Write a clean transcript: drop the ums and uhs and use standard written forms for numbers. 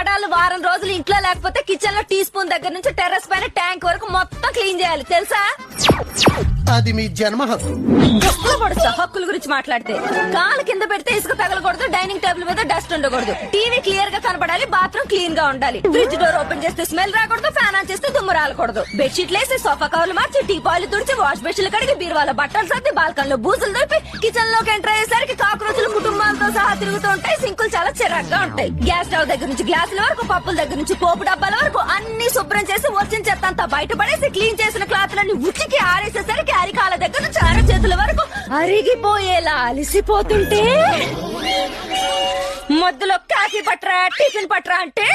ఆడాలు వారం రోజులు ఇంట్లో లేకపోతే కిచెన్ లో టీ స్పూన్ దగ్గర నుంచి టెర్రస్ పైన ట్యాంక్ వరకు మొత్తం క్లీన్ చేయాలి తెలుసా? అది మీ జన్మ హక్కు. డబ్బులు పడుస్తా హక్కుల గురించి మాట్లాడితే. కాలు కింద పెడితే ఇసుక తగలకూడదు, డైనింగ్ టేబుల్ మీద డస్ట్ ఉండకూడదు, టీవీ క్లియర్ గా కనపడాలి, బాత్రూమ్ క్లీన్ గా ఉండాలి, ఫ్రిడ్జ్ డోర్ ఓపెన్ చేస్తే స్మెల్ రాకూడదు, ఫ్యాన్ ఆన్ చేస్తే దుమ్ము రాలకూడదు, బెడ్షీట్లు వేసి సోఫా కవర్లు మార్చి టీ పాలు తుడిచి వాష్ బెడ్షీలు కడిగి బీరువాల బట్టలు సర్ది బాల్కన్ లో బూజులు దొరికి కిచెన్ లోకి ఎంటర్ అయ్యేసరికి కాక్రోచులు కుటుంబాలతో సహా తిరుగుతూ ఉంటాయి. సింకులు చాలా చిరాగ్గా ఉంటాయి. గ్యాస్ స్టవ్ దగ్గర నుంచి గ్లాసుల వరకు, పప్పుల దగ్గర నుంచి పోపు డబ్బాల వరకు అన్ని శుభ్రం చేసి వచ్చిన చెత్త అంతా బయటపడేసి క్లీన్ చేసిన క్లాత్లన్నీ ఉతికి ఆరేసేసరికి అరికాల దగ్గర నుంచి అరచేతుల వరకు అరిగిపోయేలా అలిసిపోతుంటే మధ్యలో కాఫీ పట్రా టిఫిన్ పట్రా అంటే